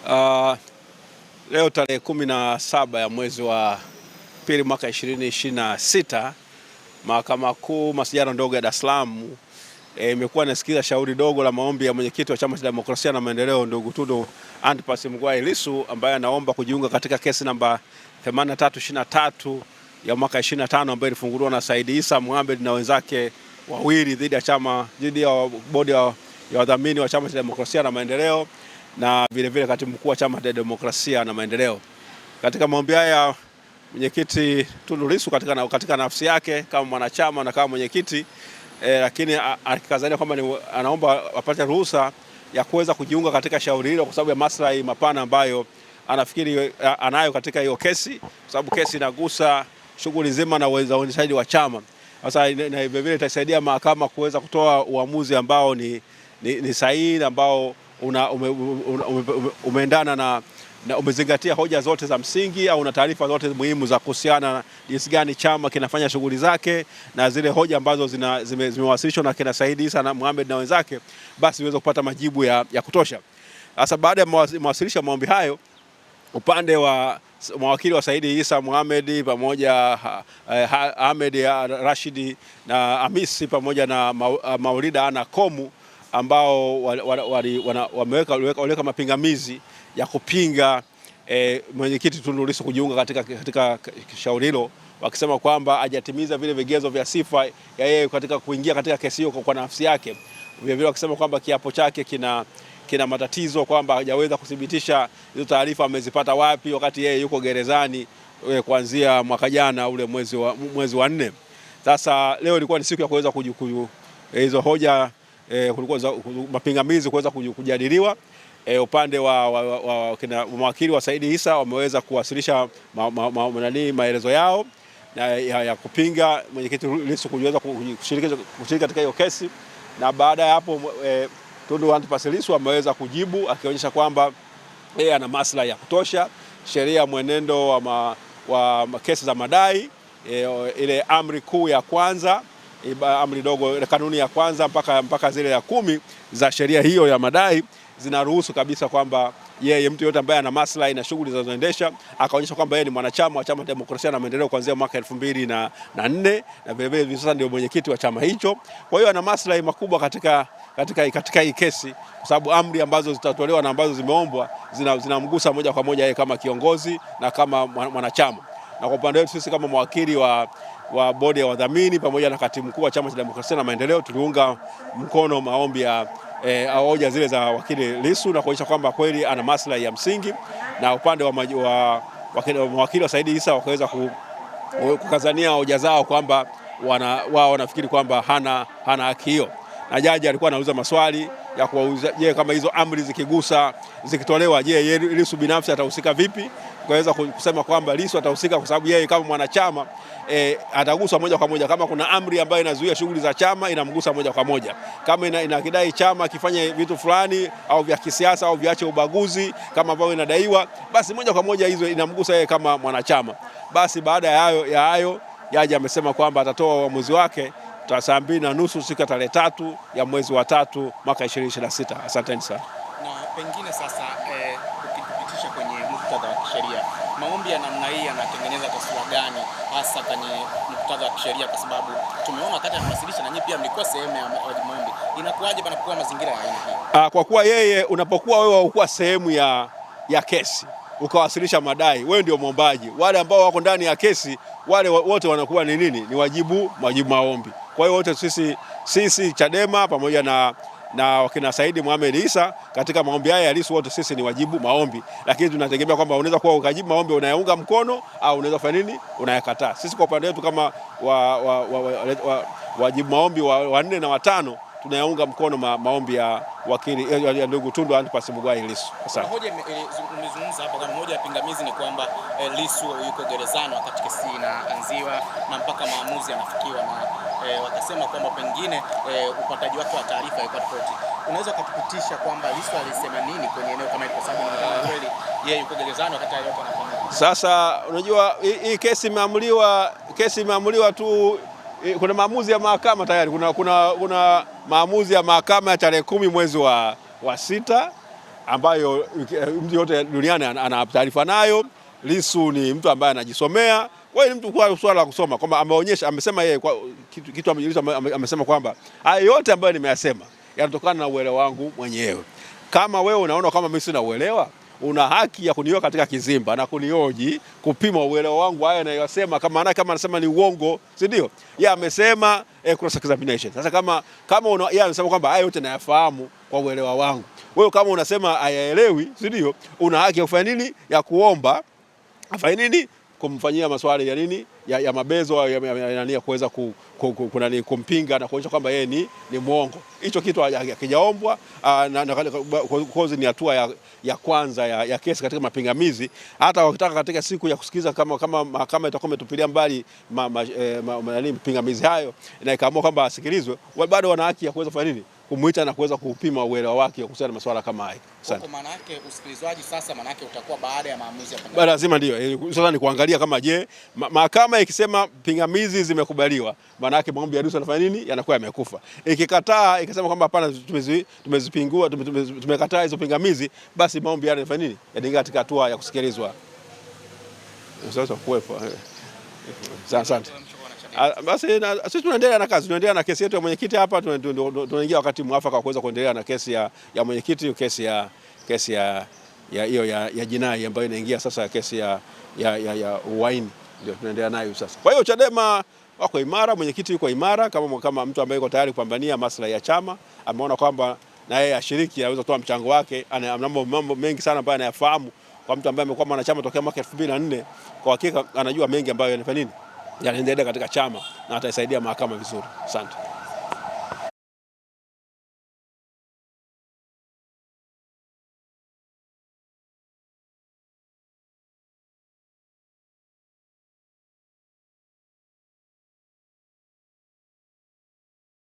Uh, Leo tarehe 17 ya mwezi wa pili mwaka 2026, Mahakama Kuu Masijara ndogo ya Dar es Salaam imekuwa inasikiza shauri dogo la maombi ya mwenyekiti wa Chama cha Demokrasia na Maendeleo ndugu Tundu Antipas Mugwai Lissu ambaye anaomba kujiunga katika kesi namba 8323 ya mwaka 25 ambayo ilifunguliwa na Said Issa Mohamed na wenzake wawili dhidi ya bodi ya wadhamini wa Chama cha Demokrasia na Maendeleo na vile katibu mkuu wa Chama cha Demokrasia na Maendeleo. Katika maombi haya mwenyekiti Tundu Lissu katika nafsi yake kama mwanachama na kama mwenyekiti lakini akikazania kwamba anaomba apate ruhusa ya kuweza kujiunga katika shauri hilo kwa sababu ya maslahi mapana ambayo anafikiri anayo katika hiyo kesi, kwa sababu kesi inagusa shughuli nzima na uendeshaji wa chama. Sasa na vile itasaidia mahakama kuweza kutoa uamuzi ambao ni sahihi, ambao umeendana na umezingatia hoja zote za msingi au na taarifa zote muhimu za kuhusiana na jinsi gani chama kinafanya shughuli zake na zile hoja ambazo zimewasilishwa na kina Said Issa na Mohamed na wenzake, basi iweze kupata majibu ya kutosha. Sasa baada ya mawasilisho maombi hayo, upande wa mawakili wa Said Issa Mohamed pamoja Ahmed Rashid na Hamisi pamoja na Maulida Ana Komu ambao waliweka mapingamizi ya kupinga mwenyekiti Tundu Lissu kujiunga katika shauri hilo, wakisema kwamba hajatimiza vile vigezo vya sifa ya yeye katika kuingia katika kesi hiyo kwa nafsi yake. Vile wakisema kwamba kiapo chake kina matatizo, kwamba hajaweza kuthibitisha hizo taarifa amezipata wapi wakati yeye yuko gerezani kuanzia mwaka jana ule mwezi wa 4. Sasa leo ilikuwa ni siku ya kuweza hizo hoja kulikuwa mapingamizi kuweza kujadiliwa. Upande wa mawakili wa Said Issa wameweza kuwasilisha maelezo yao ya kupinga mwenyekiti Lissu kuweza kushiriki katika hiyo kesi, na baada ya hapo Tundu Antipas Lissu ameweza kujibu akionyesha kwamba yeye ana maslahi ya kutosha. Sheria mwenendo wa kesi za madai, ile amri kuu ya kwanza, amri dogo, kanuni ya kwanza mpaka zile ya 10 za sheria hiyo ya madai zinaruhusu kabisa kwamba yeye mtu yote ambaye ana maslahi na shughuli zinazoendesha, akaonyesha kwamba yeye ni mwanachama wa Chama cha Demokrasia na Maendeleo kuanzia mwaka 2004 na vile sasa ndio mwenyekiti wa chama hicho. Kwa hiyo ana maslahi makubwa katika hii kesi, kwa sababu amri ambazo zitatolewa na ambazo zimeombwa zinamgusa moja kwa moja yeye kama kiongozi na kama mwanachama. Na kwa upande wetu sisi kama mawakili wa bodi ya wadhamini pamoja na katibu mkuu wa Chama cha Demokrasia na Maendeleo tuliunga mkono maombi ya hoja zile za wakili Lissu na kuonyesha kwamba kweli ana maslahi ya msingi, na upande wa mawakili wa Said Issa wakaweza kukazania hoja zao kwamba wao wanafikiri kwamba hana haki hiyo, na jaji alikuwa anauliza maswali ya kuwauliza, je, kama hizo amri zikitolewa, je, Lissu binafsi atahusika vipi? Kaweza kusema kwamba Lissu atahusika kwa sababu yeye kama mwanachama ataguswa moja kwa moja. Kama kuna amri ambayo inazuia shughuli za chama inamgusa moja kwa moja. Kama inakidai chama kifanye vitu fulani au vya kisiasa au viache ubaguzi kama ambavyo inadaiwa, basi moja kwa moja hizo inamgusa yeye kama mwanachama. Basi baada ya hayo jaji amesema kwamba atatoa uamuzi wake saa 2:30 siku ya tarehe 3 ya mwezi wa 3 mwaka 2026. Asanteni sana. Na pengine sasa ukipitisha kwenye muktadha wa kisheria, maombi ya namna hii yanatengeneza taswira gani hasa kwenye muktadha wa kisheria, kwa sababu tumeona wakati anawasilisha na nyinyi pia mlikuwa sehemu ya maombi. Inakuwaje banapokuwa mazingira ya aina hii? Kwa kuwa yeye unapokuwa wewe ukuwa sehemu ya kesi ukawasilisha madai, wewe ndio mwombaji. Wale ambao wako ndani ya kesi wale wote wanakuwa ni nini? Ni wajibu maombi. Kwa hiyo wote sisi Chadema pamoja na wakina Said Mohamed Issa katika maombi haya ya Lissu wote sisi ni wajibu maombi, lakini tunategemea kwamba unaweza kuwa ukajibu maombi unayaunga mkono au unaweza kufanya nini, unayakataa. Sisi kwa upande wetu kama wajibu maombi wa 4 na 5 tunayaunga mkono maombi ya wakili ya ndugu Tundu Antipas Mugwai Lissu. Asante. Hoja umezungumza hapa kama moja ya pingamizi ni kwamba Lissu yuko gerezani wakati kesi inaanziwa na mpaka maamuzi yanafikiwa, na wakasema kwamba pengine upataji wake wa taarifa yuko tofauti. Unaweza kutupitisha kwamba Lissu alisema nini kwenye eneo kama hili, kwa sababu ni kweli yeye yuko gerezani wakati hayo yanafanyika? Sasa unajua hii kesi imeamuliwa tu, kuna maamuzi ya mahakama tayari. Kuna maamuzi ya mahakama ya tarehe 10 mwezi wa 6 ambayo mtu yote duniani ana taarifa nayo. Lissu ni mtu ambaye anajisomea. Kwa hiyo ni mtu kwa swala la kusoma kwamba ameonyesha, amesema yeye kwa kitu amesema kwamba haya yote ambayo nimeyasema yanatokana na uelewa wangu mwenyewe. Kama wewe unaona kama mimi sina uelewa, una haki ya kuniweka katika kizimba na kunioji kupima uelewa wangu haya anayosema, kama anasema ni uongo, si ndio? Yeye amesema cross examination. Sasa kama yeye anasema kwamba haya yote nayafahamu kwa uelewa wangu, wewe kama unasema hayaelewi, si ndio? Una haki ya kufanya nini? Ya kuomba afanye nini? Kumfanyia maswali ya nini, ya mabezo ya kuweza kumpinga na kuonyesha kwamba yeye ni mwongo. Hicho kitu hakijaombwa, kozi ni hatua ya kwanza ya kesi katika mapingamizi. Hata wakitaka katika siku ya kusikiliza kama mahakama itakuwa imetupilia mbali mapingamizi hayo na ikaamua kwamba asikilizwe, bado wana haki ya kuweza kufanya nini, kumuita na kuweza kupima uelewa wake kuhusiana na masuala kama haya. Kwa maana yake usikilizwaji sasa maana yake utakuwa baada ya maamuzi ya pingamizi. Lazima ndio. Sasa ni kuangalia kama je, mahakama ikisema pingamizi zimekubaliwa, maana yake maombi ya Lissu yanafanya nini? Yanakuwa yamekufa. Ikikataa ikisema kwamba hapana, tumezipingua, tumekataa hizo pingamizi, basi maombi yale yanafanya nini? Yanaingia katika hatua ya kusikilizwa. Sasa kuwepo. Asante. Basi sisi tunaendelea na kazi, tunaendelea na kesi yetu ya mwenyekiti hapa, tunaingia wakati mwafaka wa kuweza kuendelea na kesi ya mwenyekiti, kesi ya hiyo ya jinai ambayo inaingia sasa, kesi ya uhaini ndio tunaendelea nayo sasa. Kwa hiyo Chadema wako imara, mwenyekiti yuko imara kama mtu ambaye yuko tayari kupambania maslahi ya chama. Ameona kwamba na yeye ashiriki, anaweza kutoa mchango wake, ana mambo mengi sana ambayo anayafahamu. Kwa mtu ambaye amekuwa mwanachama tokea mwaka 2004, kwa hakika anajua mengi ambayo yanafanya nini, yanaendelea katika chama na ataisaidia mahakama vizuri. Asante.